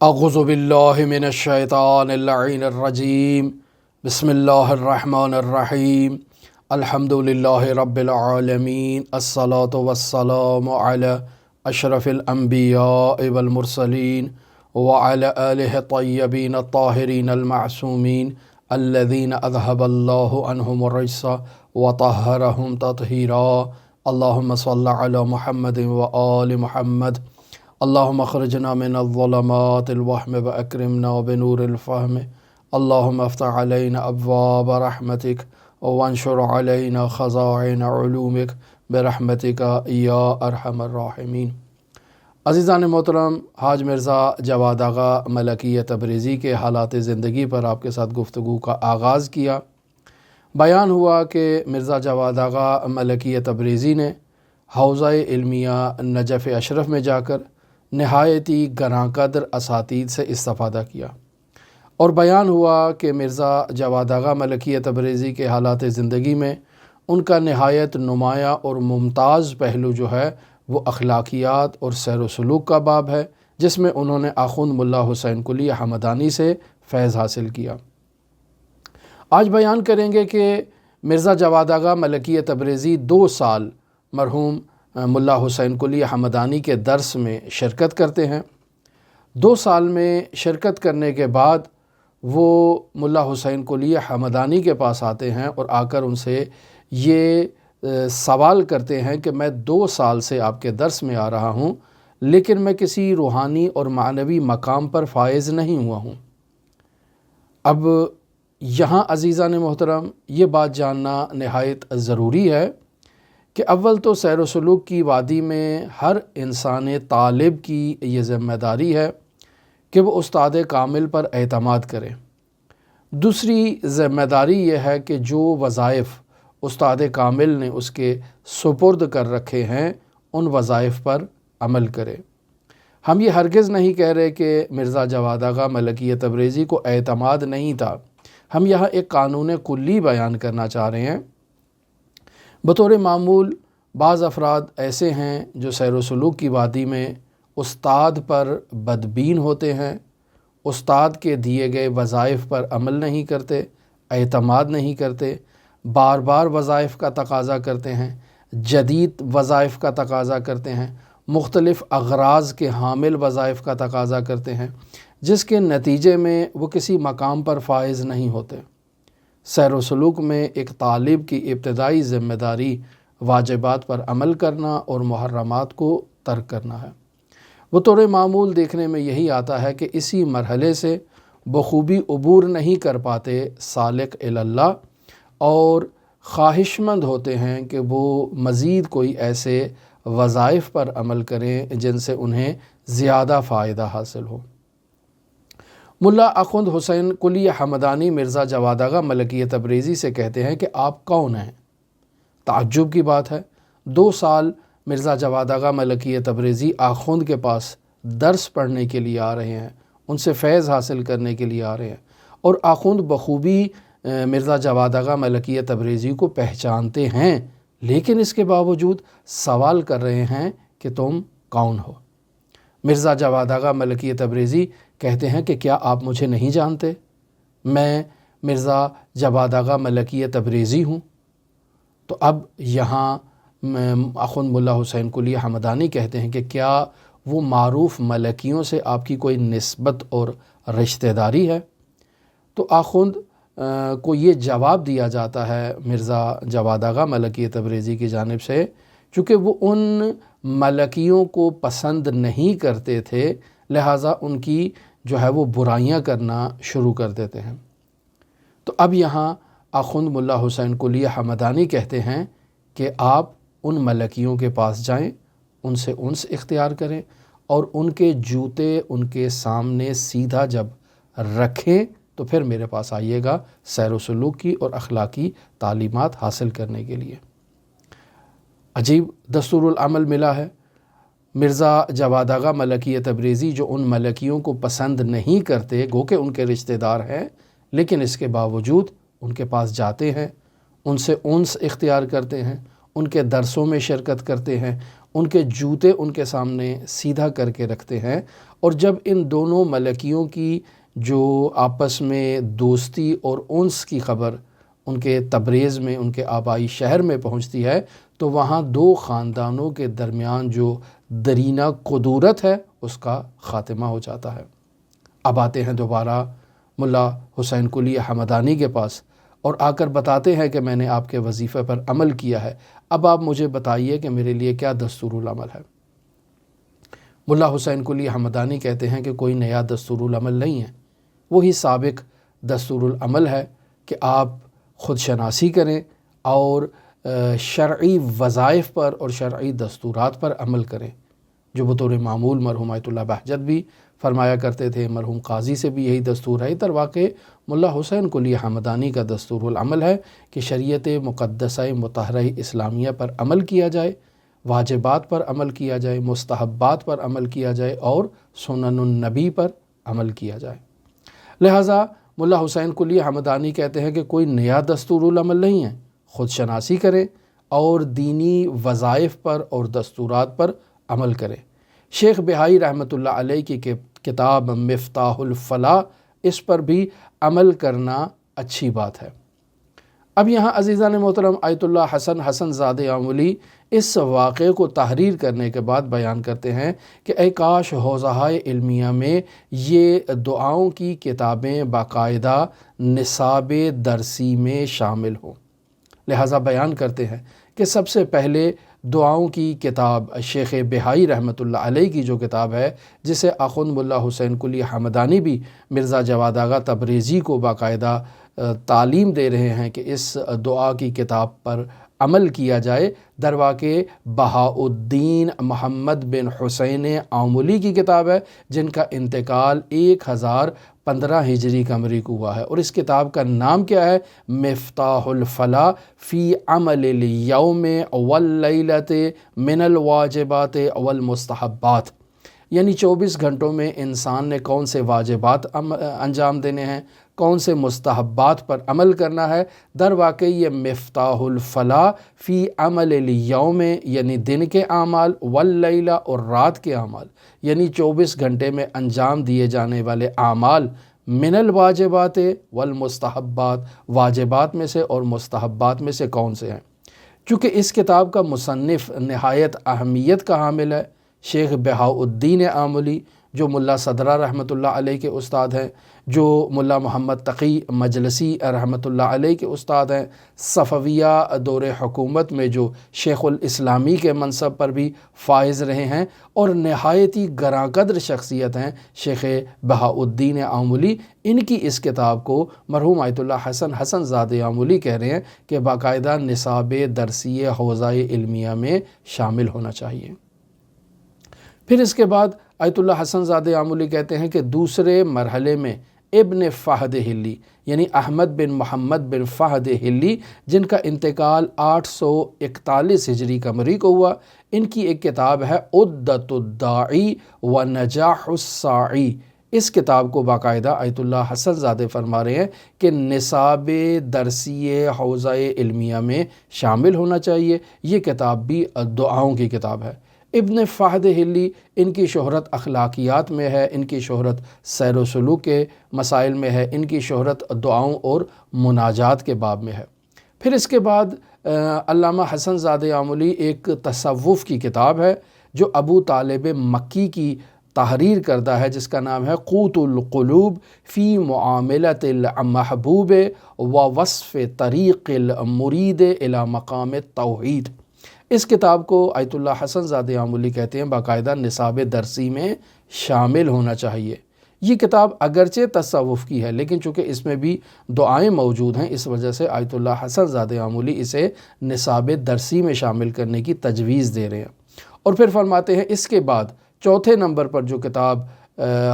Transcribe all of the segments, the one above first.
اعوذ باللہ من الشیطان اللعین الرجیم بسم اللہ الرحمن الرحیم الحمد للہ رب العالمین الصلاة والسلام علی اشرف الانبیاء والمرسلین وعلی آلہ الطیبین الطاہرین المعصومین الذین اذہب اللہ عنہم الرجس وطہرہم تطہیرا اللہم صل علی محمد وآل محمد اللہم اخرجنا من الظلمات الوہم واکرمنا بنور الفہم اللہم افتح علینا ابواب رحمتک وانشر علینا خزائن علومک برحمتک یا ارحم الراحمین۔ عزیزان محترم، حاج مرزا جواد آغا ملکی تبریزی کے حالات زندگی پر آپ کے ساتھ گفتگو کا آغاز کیا۔ بیان ہوا کہ مرزا جواد آغا ملکی تبریزی نے حوزہ علمیہ نجف اشرف میں جا کر نہایتی گراں قدر اساتید سے استفادہ کیا، اور بیان ہوا کہ مرزا جواد آغا ملکی تبریزی کے حالات زندگی میں ان کا نہایت نمایاں اور ممتاز پہلو جو ہے وہ اخلاقیات اور سیر و سلوک کا باب ہے، جس میں انہوں نے آخوند ملا حسین قلی حمدانی سے فیض حاصل کیا۔ آج بیان کریں گے کہ مرزا جواد آغا ملکی تبریزی 2 سال مرحوم ملا حسین قلی حمدانی کے درس میں شرکت کرتے ہیں۔ 2 سال میں شرکت کرنے کے بعد وہ ملا حسین قلی حمدانی کے پاس آتے ہیں اور آ کر ان سے یہ سوال کرتے ہیں کہ میں 2 سال سے آپ کے درس میں آ رہا ہوں، لیکن میں کسی روحانی اور معنوی مقام پر فائز نہیں ہوا ہوں۔ اب یہاں عزیزان محترم یہ بات جاننا نہایت ضروری ہے کہ اول تو سیر و سلوک کی وادی میں ہر انسان طالب کی یہ ذمہ داری ہے کہ وہ استاد کامل پر اعتماد کرے۔ دوسری ذمہ داری یہ ہے کہ جو وظائف استاد کامل نے اس کے سپرد کر رکھے ہیں ان وظائف پر عمل کرے۔ ہم یہ ہرگز نہیں کہہ رہے کہ مرزا جواد آغا ملکی تبریزی کو اعتماد نہیں تھا، ہم یہاں ایک قانون کلی بیان کرنا چاہ رہے ہیں۔ بطور معمول بعض افراد ایسے ہیں جو سیر و سلوک کی وادی میں استاد پر بدبین ہوتے ہیں، استاد کے دیے گئے وظائف پر عمل نہیں کرتے، اعتماد نہیں کرتے، بار بار وظائف کا تقاضا کرتے ہیں، جدید وظائف کا تقاضا کرتے ہیں، مختلف اغراض کے حامل وظائف کا تقاضا کرتے ہیں، جس کے نتیجے میں وہ کسی مقام پر فائز نہیں ہوتے۔ سیر و سلوک میں ایک طالب کی ابتدائی ذمہ داری واجبات پر عمل کرنا اور محرمات کو ترک کرنا ہے۔ بطور معمول دیکھنے میں یہی آتا ہے کہ اسی مرحلے سے بخوبی عبور نہیں کر پاتے سالک اللہ، اور خواہش مند ہوتے ہیں کہ وہ مزید کوئی ایسے وظائف پر عمل کریں جن سے انہیں زیادہ فائدہ حاصل ہو۔ ملا آخوند حسین قلی حمدانی مرزا جواد آغا ملکی تبریزی سے کہتے ہیں کہ آپ کون ہیں؟ تعجب کی بات ہے، 2 سال مرزا جواد آغا ملکی تبریزی آخوند کے پاس درس پڑھنے کے لیے آ رہے ہیں، ان سے فیض حاصل کرنے کے لیے آ رہے ہیں، اور آخوند بخوبی مرزا جواد آغا ملکی تبریزی کو پہچانتے ہیں، لیکن اس کے باوجود سوال کر رہے ہیں کہ تم کون ہو؟ مرزا جواد آغا ملکی تبریزی کہتے ہیں کہ کیا آپ مجھے نہیں جانتے؟ میں مرزا جواد آغا ملکی تبریزی ہوں۔ تو اب یہاں آخوند ملا حسین قلی حمدانی کہتے ہیں کہ کیا وہ معروف ملکیوں سے آپ کی کوئی نسبت اور رشتہ داری ہے؟ تو آخوند کو یہ جواب دیا جاتا ہے مرزا جواد آغا ملکی تبریزی کی جانب سے، چونکہ وہ ان ملکیوں کو پسند نہیں کرتے تھے، لہٰذا ان کی جو ہے وہ برائیاں کرنا شروع کر دیتے ہیں۔ تو اب یہاں آخوند ملا حسین قلی حمدانی کہتے ہیں کہ آپ ان ملکیوں کے پاس جائیں، ان سے انس اختیار کریں، اور ان کے جوتے ان کے سامنے سیدھا جب رکھیں تو پھر میرے پاس آئیے گا سیر و سلوک کی اور اخلاقی تعلیمات حاصل کرنے کے لیے۔ عجیب دستور العمل ملا ہے۔ مرزا جواد آغا ملکی تبریزی جو ان ملکیوں کو پسند نہیں کرتے، گو کہ ان کے رشتہ دار ہیں، لیکن اس کے باوجود ان کے پاس جاتے ہیں، ان سے انس اختیار کرتے ہیں، ان کے درسوں میں شرکت کرتے ہیں، ان کے جوتے ان کے سامنے سیدھا کر کے رکھتے ہیں، اور جب ان دونوں ملکیوں کی جو آپس میں دوستی اور انس کی خبر ان کے تبریز میں، ان کے آبائی شہر میں پہنچتی ہے، تو وہاں دو خاندانوں کے درمیان جو درینہ قدورت ہے اس کا خاتمہ ہو جاتا ہے۔ اب آتے ہیں دوبارہ ملا حسین قلی حمدانی کے پاس اور آ کر بتاتے ہیں کہ میں نے آپ کے وظیفے پر عمل کیا ہے، اب آپ مجھے بتائیے کہ میرے لیے کیا دستور العمل ہے۔ ملا حسین قلی حمدانی کہتے ہیں کہ کوئی نیا دستور العمل نہیں ہے، وہی سابق دستور العمل ہے کہ آپ خود شناسی کریں اور شرعی وظائف پر اور شرعی دستورات پر عمل کریں، جو بطور معمول مرحوم آیت اللہ بہجت بھی فرمایا کرتے تھے، مرحوم قاضی سے بھی یہی دستور ہے۔ در واقع ملا حسین قلی حمدانی کا دستور العمل ہے کہ شریعت مقدسہ مطہرہ اسلامیہ پر عمل کیا جائے، واجبات پر عمل کیا جائے، مستحبات پر عمل کیا جائے اور سنن النبی پر عمل کیا جائے۔ لہٰذا ملا حسین قلی حمدانی کہتے ہیں کہ کوئی نیا دستور العمل نہیں ہے، خود شناسی کریں اور دینی وظائف پر اور دستورات پر عمل کریں۔ شیخ بہائی رحمۃ اللہ علیہ کی کتاب مفتاح الفلاح، اس پر بھی عمل کرنا اچھی بات ہے۔ اب یہاں عزیزان محترم آیت اللہ حسن زادہ آملی اس واقعے کو تحریر کرنے کے بعد بیان کرتے ہیں کہ اے کاش حوزہ علمیہ میں یہ دعاؤں کی کتابیں باقاعدہ نصاب درسی میں شامل ہوں۔ لہٰذا بیان کرتے ہیں کہ سب سے پہلے دعاؤں کی کتاب شیخ بہائی رحمۃ اللہ علیہ کی جو کتاب ہے، جسے آخوند ملا حسین قلی حمدانی بھی مرزا جواد آغا تبریزی کو باقاعدہ تعلیم دے رہے ہیں کہ اس دعا کی کتاب پر عمل کیا جائے، در واقع بہاء الدین محمد بن حسین آملی کی کتاب ہے، جن کا انتقال 1015 ہجری قمری کو ہوا ہے، اور اس کتاب کا نام کیا ہے؟ مفتاح الفلاح فی عمل الیوم واللیلۃ من الواجبات والمستحبات، یعنی 24 گھنٹوں میں انسان نے کون سے واجبات انجام دینے ہیں، کون سے مستحبات پر عمل کرنا ہے۔ در واقع یہ مفتاح الفلاح فی عمل الیوم یعنی دن کے اعمال، واللیلہ اور رات کے اعمال، یعنی 24 گھنٹے میں انجام دیے جانے والے اعمال، من الواجبات والمستحبات، واجبات میں سے اور مستحبات میں سے کون سے ہیں۔ چونکہ اس کتاب کا مصنف نہایت اہمیت کا حامل ہے، شیخ بہاء الدین آملی، جو ملا صدرہ رحمۃ اللہ علیہ کے استاد ہیں، جو ملا محمد تقی مجلسی رحمۃ اللہ علیہ کے استاد ہیں، صفویہ دور حکومت میں جو شیخ الاسلامی کے منصب پر بھی فائز رہے ہیں، اور نہایت ہی گراں قدر شخصیت ہیں شیخ بہاء الدین آملی، ان کی اس کتاب کو مرحوم آیت اللہ حسن زادہ آملی کہہ رہے ہیں کہ باقاعدہ نصاب درسی حوزہ علمیہ میں شامل ہونا چاہیے۔ پھر اس کے بعد آیت اللہ حسن زادہ آملی کہتے ہیں کہ دوسرے مرحلے میں ابن فہد حلی یعنی احمد بن محمد بن فہد حلی، جن کا انتقال 841 ہجری قمری کو ہوا، ان کی ایک کتاب ہے عدۃ الداعی و نجاح الساعی۔ اس کتاب کو باقاعدہ آیت اللہ حسن زادہ فرما رہے ہیں کہ نصاب درسی حوزہ علمیہ میں شامل ہونا چاہیے۔ یہ کتاب بھی دعاؤں کی کتاب ہے۔ ابن فہد حلی، ان کی شہرت اخلاقیات میں ہے، ان کی شہرت سیر و سلوک کے مسائل میں ہے، ان کی شہرت دعاؤں اور مناجات کے باب میں ہے۔ پھر اس کے بعد علامہ حسن زادہ آملی ایک تصوف کی کتاب ہے جو ابو طالب مکی کی تحریر کردہ ہے، جس کا نام ہے قوت القلوب فی معاملۃ المحبوب و وصف طریق المرید الی مقام التوحید۔ اس کتاب کو آیت اللہ حسن زادہ آملی کہتے ہیں باقاعدہ نصاب درسی میں شامل ہونا چاہیے۔ یہ کتاب اگرچہ تصوف کی ہے، لیکن چونکہ اس میں بھی دعائیں موجود ہیں، اس وجہ سے آیت اللہ حسن زادہ آملی اسے نصاب درسی میں شامل کرنے کی تجویز دے رہے ہیں۔ اور پھر فرماتے ہیں اس کے بعد چوتھے نمبر پر جو کتاب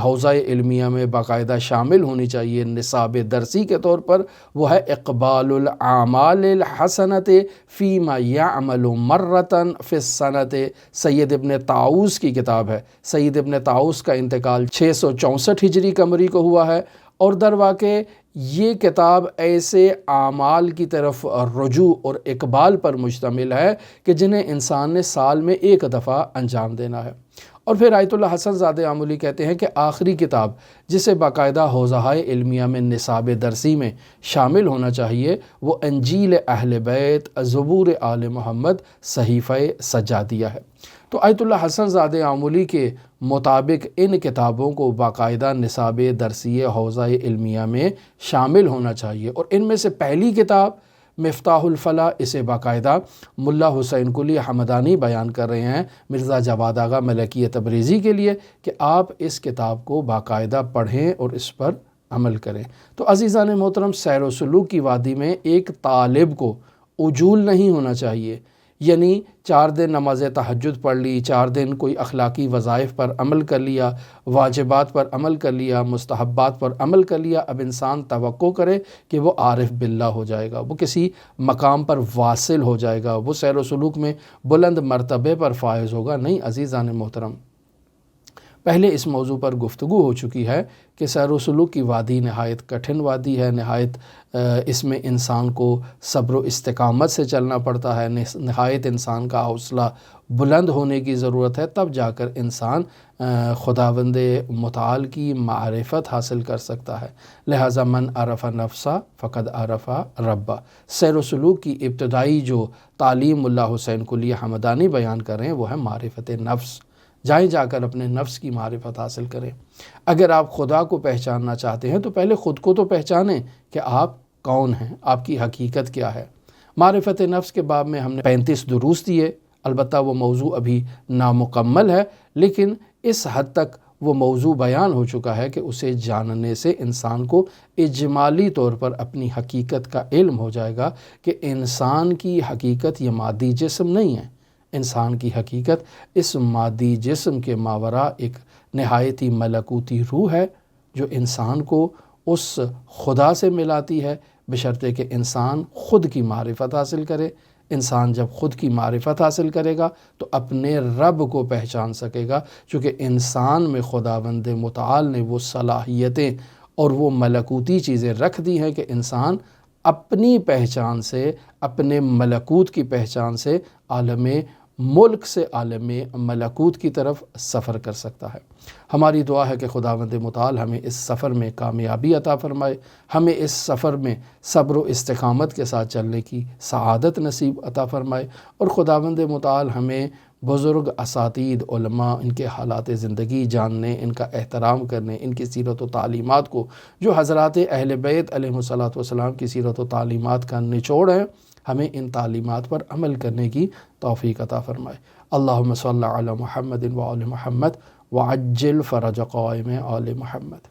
حوزہ علمیہ میں باقاعدہ شامل ہونی چاہیے نصاب درسی کے طور پر، وہ ہے اقبال الاعمال الحسنۃ فیما یعمل مرۃ فی السنۃ، سید ابن طاؤس کی کتاب ہے۔ سید ابن طاؤس کا انتقال 664 ہجری قمری کو ہوا ہے، اور در واقع یہ کتاب ایسے اعمال کی طرف رجوع اور اقبال پر مشتمل ہے کہ جنہیں انسان نے سال میں ایک دفعہ انجام دینا ہے۔ اور پھر آیت اللہ حسن زادہ آملی کہتے ہیں کہ آخری کتاب جسے باقاعدہ حوزہائے علمیہ میں نصاب درسی میں شامل ہونا چاہیے وہ انجیل اہل بیت، زبور آل محمد، صحیفہ سجادیہ ہے۔ تو آیت اللہ حسن زادہ آملی کے مطابق ان کتابوں کو باقاعدہ نصاب درسی حوزہ علمیہ میں شامل ہونا چاہیے، اور ان میں سے پہلی کتاب مفتاح الفلاح، اسے باقاعدہ ملا حسین قلی حمدانی بیان کر رہے ہیں مرزا جواد آغا ملکی تبریزی کے لیے کہ آپ اس کتاب کو باقاعدہ پڑھیں اور اس پر عمل کریں۔ تو عزیزان محترم، سیر و سلوک کی وادی میں ایک طالب کو عجول نہیں ہونا چاہیے، یعنی 4 دن نماز تہجد پڑھ لی، 4 دن کوئی اخلاقی وظائف پر عمل کر لیا، واجبات پر عمل کر لیا، مستحبات پر عمل کر لیا، اب انسان توقع کرے کہ وہ عارف باللہ ہو جائے گا، وہ کسی مقام پر واصل ہو جائے گا، وہ سیر و سلوک میں بلند مرتبے پر فائز ہوگا۔ نہیں عزیزان محترم، پہلے اس موضوع پر گفتگو ہو چکی ہے کہ سیر و سلوک کی وادی نہایت کٹھن وادی ہے، نہایت اس میں انسان کو صبر و استقامت سے چلنا پڑتا ہے، نہایت انسان کا حوصلہ بلند ہونے کی ضرورت ہے، تب جا کر انسان خداوند متعال کی معرفت حاصل کر سکتا ہے۔ لہٰذا من عرف نفسا فقد عرف ربا، سیر و سلوک کی ابتدائی جو تعلیم ملا حسین قلی حمدانی بیان کر رہے ہیں وہ ہے معرفت نفس۔ جائیں جا کر اپنے نفس کی معرفت حاصل کریں۔ اگر آپ خدا کو پہچاننا چاہتے ہیں تو پہلے خود کو تو پہچانیں کہ آپ کون ہیں، آپ کی حقیقت کیا ہے۔ معرفت نفس کے باب میں ہم نے 35 دروس دیے، البتہ وہ موضوع ابھی نامکمل ہے، لیکن اس حد تک وہ موضوع بیان ہو چکا ہے کہ اسے جاننے سے انسان کو اجمالی طور پر اپنی حقیقت کا علم ہو جائے گا کہ انسان کی حقیقت یہ مادی جسم نہیں ہے، انسان کی حقیقت اس مادی جسم کے ماوراء ایک نہایت ہی ملکوتی روح ہے جو انسان کو اس خدا سے ملاتی ہے، بشرطے کہ انسان خود کی معرفت حاصل کرے۔ انسان جب خود کی معرفت حاصل کرے گا تو اپنے رب کو پہچان سکے گا، چونکہ انسان میں خداوند متعال نے وہ صلاحیتیں اور وہ ملکوتی چیزیں رکھ دی ہیں کہ انسان اپنی پہچان سے، اپنے ملکوت کی پہچان سے عالم ملک سے عالم ملکوت کی طرف سفر کر سکتا ہے۔ ہماری دعا ہے کہ خداوند متعال ہمیں اس سفر میں کامیابی عطا فرمائے، ہمیں اس سفر میں صبر و استقامت کے ساتھ چلنے کی سعادت نصیب عطا فرمائے، اور خداوند متعال ہمیں بزرگ اساتید علماء ان کے حالات زندگی جاننے، ان کا احترام کرنے، ان کی سیرت و تعلیمات کو جو حضرات اہل بیت علیہ الصلاۃ والسلام کی سیرت و تعلیمات کا نچوڑ ہے، ہمیں ان تعلیمات پر عمل کرنے کی توفیق عطا فرمائے۔ اللہم صلی علی محمد و آل محمد وعجل فرج قائم آل محمد۔